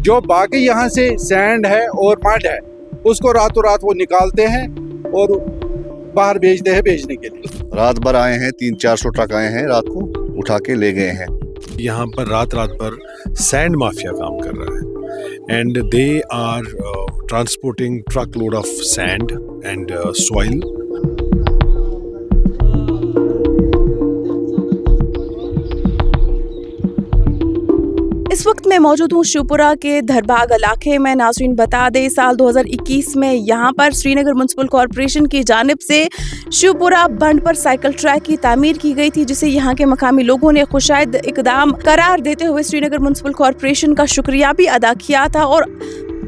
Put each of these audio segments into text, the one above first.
जो बाकी यहाँ से सैंड है और मड है उसको रातों रात वो निकालते हैं और बाहर भेजते हैं बेचने के लिए। रात भर आए हैं, 300-400 ट्रक आए हैं, रात को उठा के ले गए हैं। यहाँ पर रात भर सैंड माफिया काम कर रहा है and they are transporting truck load of sand and soil. इस वक्त मैं मौजूद हूँ शिवपुरा के धरबाग इलाके में। नाज़रीन बता दें, साल 2021 में यहाँ पर श्रीनगर म्युनिसिपल कॉरपोरेशन की जानिब से शिवपुरा बंड पर साइकिल ट्रैक की तामीर की गई थी, जिसे यहाँ के मकामी लोगों ने खुशाइद इकदाम करार देते हुए श्रीनगर म्युनिसिपल कॉरपोरेशन का शुक्रिया भी अदा किया था और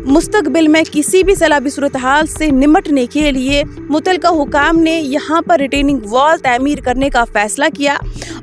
मुस्तकबिल में किसी भी सैलाबी सूरत हाल से निमटने के लिए मुतलका हुकाम ने यहाँ पर रिटेनिंग वॉल तामीर करने का फैसला किया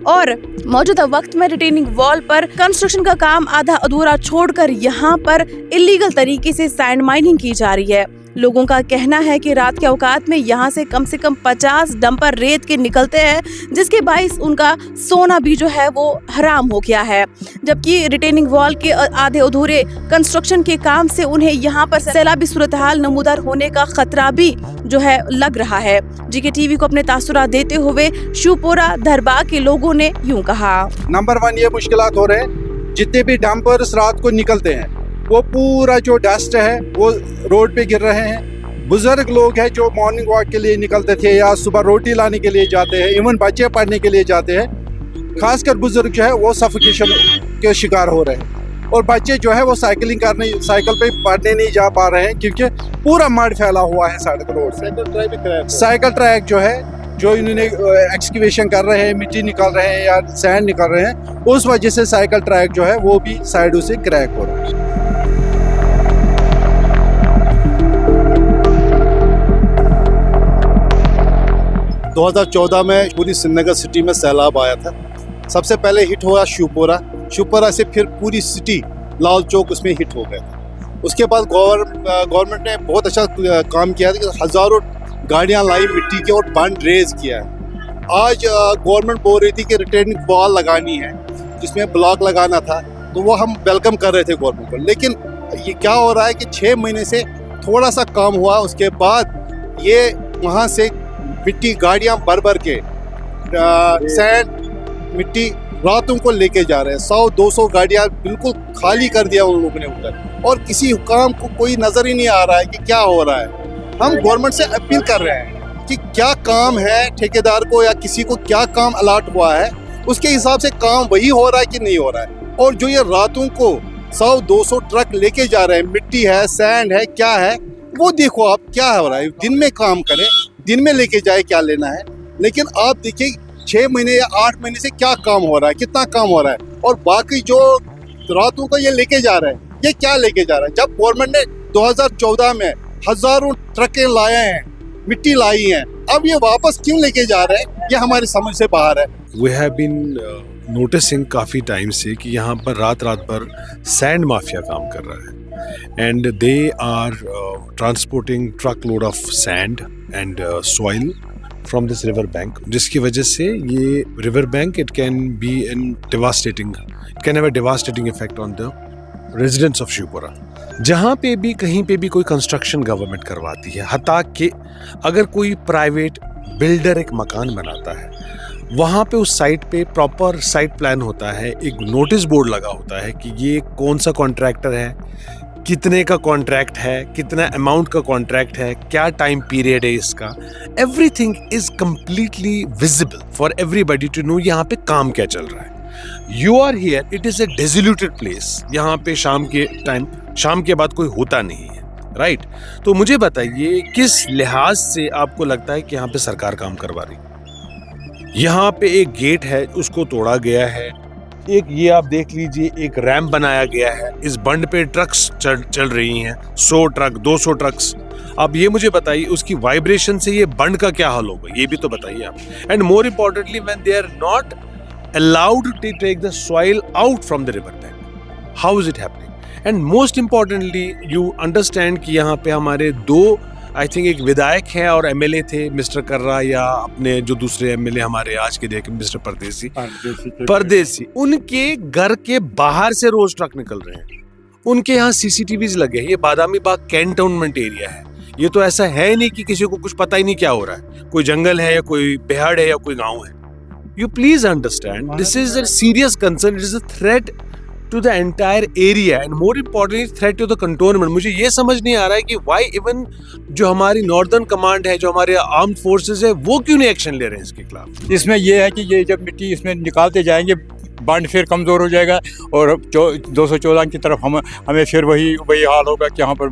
और मौजूदा वक्त में रिटेनिंग वॉल पर कंस्ट्रक्शन का काम आधा अधूरा छोड़कर यहाँ पर इलीगल तरीके से सैंड माइनिंग की जा रही है। लोगों का कहना है कि रात के औकात में यहाँ से कम 50 डंपर रेत के निकलते हैं, जिसके बाइस उनका सोना भी जो है वो हराम हो गया है। जबकि रिटेनिंग वॉल के आधे अधूरे कंस्ट्रक्शन के काम से उन्हें यहाँ पर सैलाबी सूरत हाल नमूदार होने का खतरा भी जो है लग रहा है। जीके टीवी को अपने तासुरात देते हुए शिवपुरा धरबाग के लोगों ने यूं कहा। नंबर 1 ये मुश्किलात हो रहे हैं, जितने भी डंपर्स रात को निकलते हैं वो पूरा जो डस्ट है वो रोड पे गिर रहे हैं। बुजुर्ग लोग हैं जो मॉर्निंग वॉक के लिए निकलते थे या सुबह रोटी लाने के लिए जाते हैं, इवन बच्चे पढ़ने के लिए जाते हैं, खासकर बुजुर्ग जो है वो सफोकेशन के शिकार हो रहे हैं और बच्चे जो है वो साइकिल पे पढ़ने नहीं जा पा रहे हैं क्योंकि पूरा मड फैला हुआ है सड़क रोड से। साइकिल ट्रैक जो है जो इन्होंने एक्सकवेशन कर रहे हैं, मिट्टी निकाल रहे हैं या सैंड निकाल रहे हैं, उस वजह से साइकिल ट्रैक जो है वो भी साइडों से क्रैक हो रहा है। 2014 में पूरी श्रीनगर सिटी में सैलाब आया था। सबसे पहले हिट हुआ शिवपुरा से फिर पूरी सिटी लाल चौक उसमें हिट हो गया था। उसके बाद गवर्नमेंट ने बहुत अच्छा काम किया था, हज़ारों गाड़ियां लाई मिट्टी के और बंड रेज किया है। आज गवर्नमेंट बोल रही थी कि रिटेनिंग वॉल लगानी है, जिसमें ब्लॉक लगाना था, तो वो हम वेलकम कर रहे थे गवर्नमेंट को। लेकिन ये क्या हो रहा है कि 6 महीने से थोड़ा सा काम हुआ, उसके बाद ये वहाँ से मिट्टी गाड़ियां भर के सैंड मिट्टी रातों को लेके जा रहे हैं। 100-200 गाड़ियां बिल्कुल खाली कर दिया उन लोगों ने उधर, और किसी हुकाम को कोई नजर ही नहीं आ रहा है कि क्या हो रहा है। हम गवर्नमेंट से अपील कर रहे हैं कि क्या काम है, ठेकेदार को या किसी को क्या काम अलॉट हुआ है, उसके हिसाब से काम वही हो रहा है कि नहीं हो रहा है। और जो ये रातों को 100-200 ट्रक लेके जा रहे हैं, मिट्टी है, सैंड है, क्या है, वो देखो आप क्या हो रहा है। दिन में काम करें, दिन में लेके जाए, क्या लेना है। लेकिन आप देखिए 6 महीने या 8 महीने से क्या काम हो रहा है, कितना काम हो रहा है। और बाकी जो रातों को ये लेके जा रहे हैं, ये क्या लेके जा रहा है। जब गवर्नमेंट ने 2014 में हजारों ट्रकें लाए हैं, मिट्टी लाई हैं, अब ये वापस क्यों लेके जा रहे हैं, ये हमारी समझ से बाहर है। वी हैव बीन नोटिसिंग काफ़ी टाइम से कि यहाँ पर रात भर सैंड माफिया काम कर रहा है and they are transporting truck load of sand and soil from this river bank, जिसकी वजह से ये river bank it can have a devastating effect on the residents of Shivpura. जहाँ पे भी कहीं पे भी कोई कंस्ट्रक्शन गवर्नमेंट करवाती है, हत्ता कि अगर कोई प्राइवेट बिल्डर एक मकान बनाता है, वहाँ पे उस साइट पे प्रॉपर साइट प्लान होता है, एक नोटिस बोर्ड लगा होता है कि ये कौन सा कॉन्ट्रैक्टर है, कितने का कॉन्ट्रैक्ट है, कितना अमाउंट का कॉन्ट्रैक्ट है, क्या टाइम पीरियड है इसका। Everything is completely visible for everybody to know यहाँ पे काम क्या चल रहा है। You are here, it is a desolated place. यहाँ पे शाम के बाद कोई होता नहीं है, राइट। तो मुझे बताइए किस लिहाज से आपको लगता है कि यहाँ पे सरकार काम करवा रही है। यहाँ पे एक गेट है, उसको तोड़ा गया है। एक ये आप देख लीजिए, एक रैंप बनाया गया है। इस बंड पे ट्रक्स चल रही हैं, 100 ट्रक 200 ट्रक्स। अब ये मुझे बताइए उसकी वाइब्रेशन से ये बंड का क्या हाल होगा, ये भी तो बताइए आप। And more importantly when they are not allowed to take the soil out from the river bank, how is it happening? And most importantly you understand कि यहाँ पे हमारे 2 आई थिंक एक विधायक हैं और एमएलए थे, मिस्टर कर्रा या अपने जो दूसरे एमएलए हमारे आज के देखे मिस्टर परदेसी, उनके घर के बाहर से रोज ट्रक निकल रहे हैं। उनके यहाँ CCTVs लगे हैं। ये बादामी बाग कैंटोनमेंट एरिया है। ये तो ऐसा है नहीं कि किसी को कुछ पता ही नहीं क्या हो रहा है, कोई जंगल है या कोई बिहाड़ है या कोई गांव है। You please understand, this is a serious concern. It is a threat to the entire area and more importantly threat to the cantonment. मुझे ये समझ नहीं आ रहा है कि why even जो हमारी नॉर्दर्न कमांड है, जो हमारे आर्म्ड फोर्सेस है, वो क्यों नहीं एक्शन ले रहे हैं इसके खिलाफ। इसमें ये है कि ये जब मिट्टी इसमें निकालते जाएंगे बंड फिर कमज़ोर हो जाएगा और 214 की तरफ हमें फिर वही हाल होगा कि यहाँ पर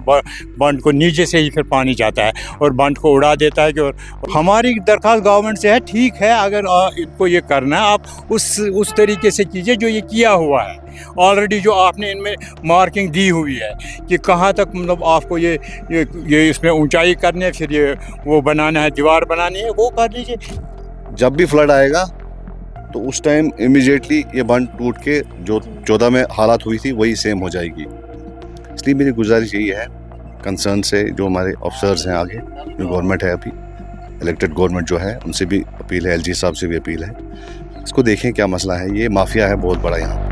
बंड को नीचे से ही फिर पानी जाता है और बंड को उड़ा देता है। कि और हमारी दरख्वास्त गवर्नमेंट से है, ठीक है अगर इनको ये करना है आप उस तरीके से कीजिए जो ये किया हुआ है ऑलरेडी, जो आपने इनमें मार्किंग दी हुई है कि कहाँ तक मतलब आपको ये इसमें ऊंचाई करनी है, फिर ये वो बनाना है, दीवार बनानी है, वो कर लीजिए। जब भी फ्लड आएगा तो उस टाइम इमीडिएटली ये बंद टूट के जो 14 में हालात हुई थी वही सेम हो जाएगी। इसलिए मेरी गुजारिश यही है कंसर्न से जो हमारे ऑफिसर्स हैं, आगे जो गवर्नमेंट है अभी इलेक्टेड गवर्नमेंट जो है, उनसे भी अपील है, LG साहब से भी अपील है, इसको देखें क्या मसला है। ये माफिया है बहुत बड़ा यहाँ।